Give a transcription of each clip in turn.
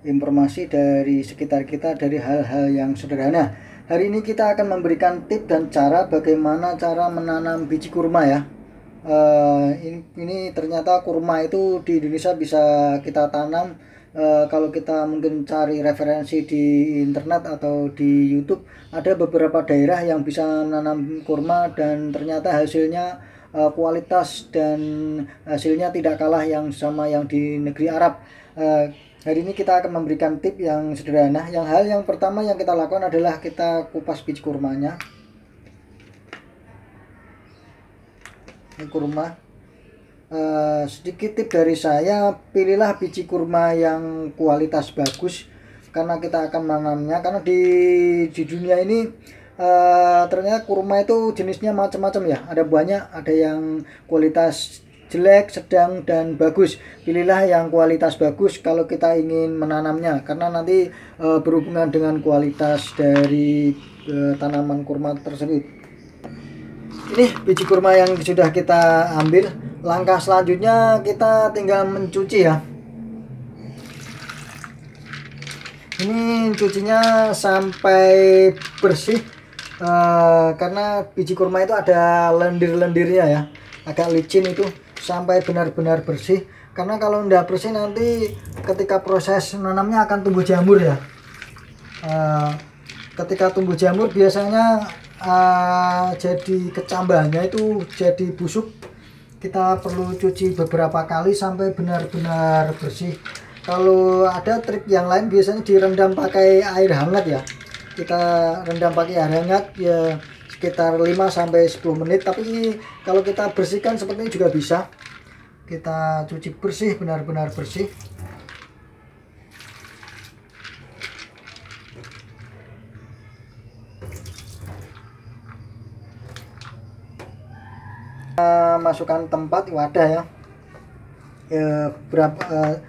informasi dari sekitar kita dari hal-hal yang sederhana. Hari ini kita akan memberikan tips dan cara bagaimana cara menanam biji kurma ya. Ini ternyata kurma itu di Indonesia bisa kita tanam. Kalau kita mungkin cari referensi di internet atau di YouTube, ada beberapa daerah yang bisa menanam kurma dan ternyata hasilnya kualitas dan hasilnya tidak kalah yang sama yang di negeri Arab. Hari ini kita akan memberikan tips yang sederhana. Hal yang pertama yang kita lakukan adalah kita kupas biji kurmanya. Ini kurma. Sedikit tips dari saya, pilihlah biji kurma yang kualitas bagus karena kita akan menanamnya. Karena di dunia ini ternyata kurma itu jenisnya macam-macam ya. Ada banyak, ada yang kualitas jelek, sedang, dan bagus. Pilihlah yang kualitas bagus kalau kita ingin menanamnya, karena nanti berhubungan dengan kualitas dari tanaman kurma tersebut. Ini biji kurma yang sudah kita ambil. Langkah selanjutnya kita tinggal mencuci ya. Ini cucinya sampai bersih, karena biji kurma itu ada lendir-lendirnya ya, agak licin itu, sampai benar-benar bersih. Karena kalau tidak bersih nanti ketika proses menanamnya akan tumbuh jamur ya. Ketika tumbuh jamur biasanya jadi kecambahnya itu jadi busuk. Kita perlu cuci beberapa kali sampai benar-benar bersih. Kalau ada trik yang lain biasanya direndam pakai air hangat ya. Kita rendam pakai air hangat ya sekitar 5-10 menit. Tapi kalau kita bersihkan seperti ini juga bisa. Kita cuci bersih, benar-benar bersih. Masukkan tempat wadah ya, berapa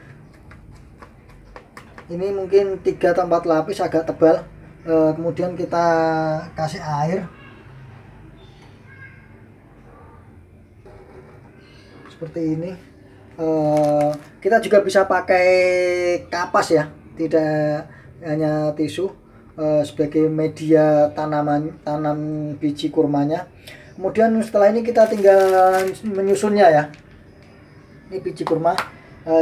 ini mungkin 3 atau 4 lapis agak tebal. Kemudian kita kasih air seperti ini. Kita juga bisa pakai kapas ya, tidak hanya tisu, sebagai media tanam biji kurmanya. Kemudian setelah ini kita tinggal menyusunnya ya. Ini biji kurma,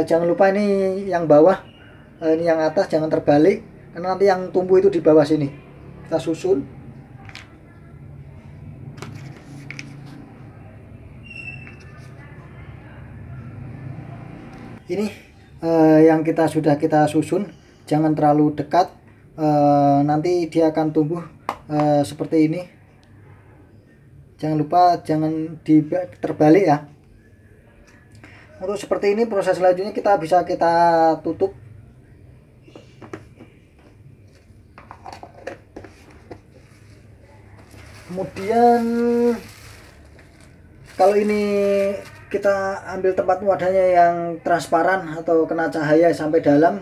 jangan lupa ini yang bawah, ini yang atas jangan terbalik, karena nanti yang tumbuh itu di bawah sini. Kita susun. Ini yang sudah kita susun, jangan terlalu dekat, nanti dia akan tumbuh seperti ini. Jangan lupa jangan terbalik ya. Untuk seperti ini proses selanjutnya kita tutup. Kemudian kalau ini kita ambil tempat wadahnya yang transparan atau kena cahaya sampai dalam.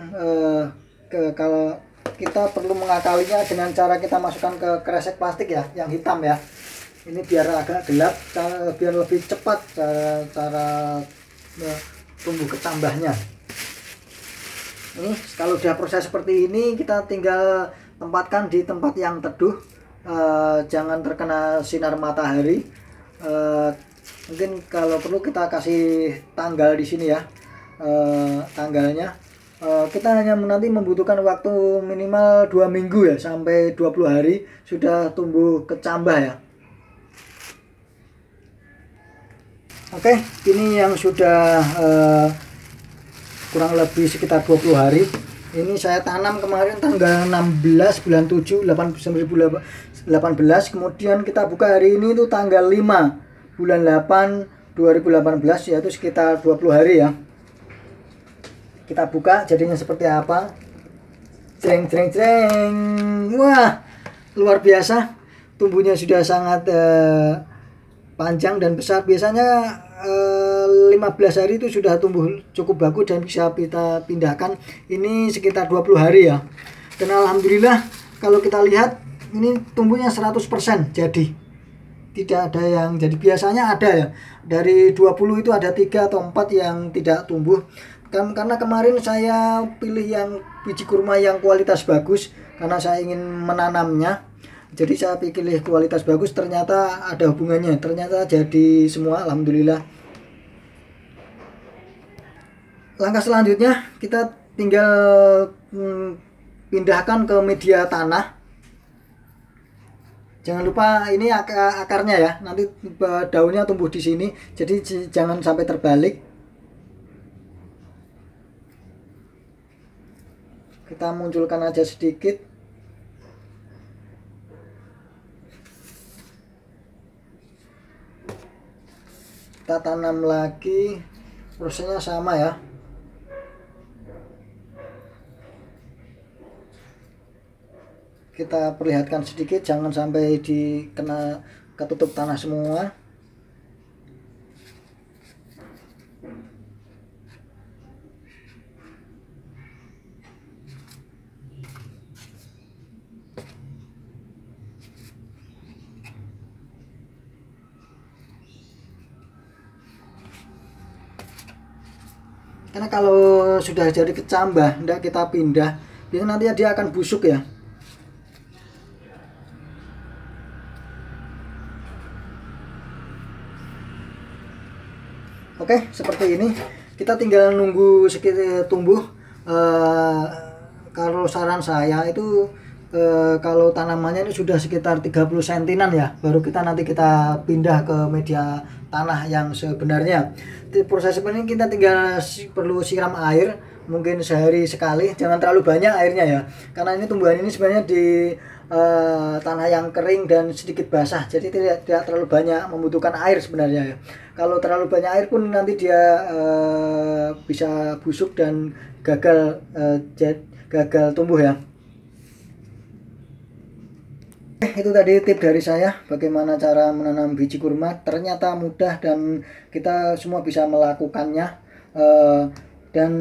Kalau kita perlu mengakalinya dengan cara kita masukkan ke kresek plastik ya, yang hitam ya. Ini biar agak gelap, biar lebih cepat cara tumbuh kecambahnya. Ini kalau sudah proses seperti ini, kita tinggal tempatkan di tempat yang teduh, jangan terkena sinar matahari. Mungkin kalau perlu kita kasih tanggal di sini ya, tanggalnya. Kita hanya nanti membutuhkan waktu minimal 2 minggu ya, sampai 20 hari sudah tumbuh kecambah ya. Oke, ini yang sudah kurang lebih sekitar 20 hari. Ini saya tanam kemarin tanggal 16 bulan 7 2018. Kemudian kita buka hari ini itu tanggal 5 bulan 8 2018, yaitu sekitar 20 hari ya. Kita buka jadinya seperti apa. Jreng jreng jreng. Wah, luar biasa. Tumbuhnya sudah sangat panjang dan besar. Biasanya 15 hari itu sudah tumbuh cukup bagus dan bisa kita pindahkan. Ini sekitar 20 hari ya. Dan alhamdulillah kalau kita lihat ini tumbuhnya 100% jadi. Tidak ada yang jadi, biasanya ada ya. Dari 20 itu ada 3 atau 4 yang tidak tumbuh. karena kemarin saya pilih yang biji kurma yang kualitas bagus karena saya ingin menanamnya. Jadi saya pilih kualitas bagus, ternyata ada hubungannya, ternyata jadi semua, alhamdulillah. Langkah selanjutnya kita tinggal pindahkan ke media tanah. Jangan lupa ini akarnya ya, nanti daunnya tumbuh di sini, jadi jangan sampai terbalik. Kita munculkan aja sedikit. Kita tanam lagi, prosesnya sama ya. Kita perlihatkan sedikit, jangan sampai dikena ketutup tanah semua. Karena kalau sudah jadi kecambah, tidak kita pindah, biasanya nanti dia akan busuk ya. Oke, seperti ini. Kita tinggal nunggu sekitar tumbuh. Kalau saran saya itu kalau tanamannya ini sudah sekitar 30 sentinan ya, baru nanti kita pindah ke media tanah yang sebenarnya. Proses ini kita tinggal perlu siram air mungkin sehari sekali, jangan terlalu banyak airnya ya, karena ini tumbuhan ini sebenarnya di tanah yang kering dan sedikit basah, jadi tidak terlalu banyak membutuhkan air sebenarnya ya. Kalau terlalu banyak air pun nanti dia bisa busuk dan gagal tumbuh ya. Itu tadi tip dari saya bagaimana cara menanam biji kurma. Ternyata mudah dan kita semua bisa melakukannya, dan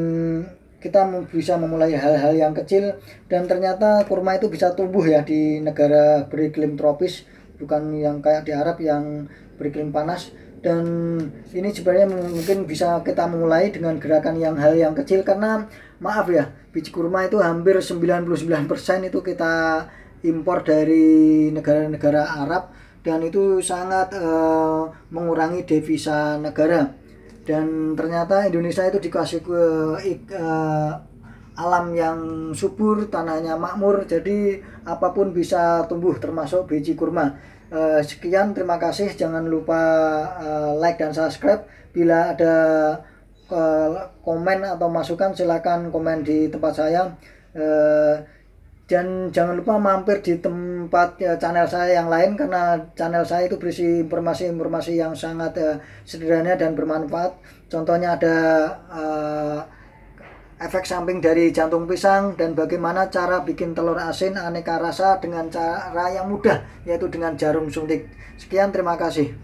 kita bisa memulai hal-hal yang kecil, dan ternyata kurma itu bisa tumbuh ya di negara beriklim tropis, bukan yang kayak di Arab yang beriklim panas. Dan ini sebenarnya mungkin bisa kita mulai dengan gerakan hal yang kecil, karena maaf ya, biji kurma itu hampir 99% itu kita impor dari negara-negara Arab, dan itu sangat mengurangi devisa negara. Dan ternyata Indonesia itu dikasih alam yang subur, tanahnya makmur, jadi apapun bisa tumbuh termasuk biji kurma. Sekian, terima kasih, jangan lupa like dan subscribe. Bila ada komen atau masukan silakan komen di tempat saya, dan jangan lupa mampir di tempat channel saya yang lain, karena channel saya itu berisi informasi-informasi yang sangat sederhana dan bermanfaat. Contohnya ada efek samping dari jantung pisang, dan bagaimana cara bikin telur asin aneka rasa dengan cara yang mudah, yaitu dengan jarum suntik. Sekian, terima kasih.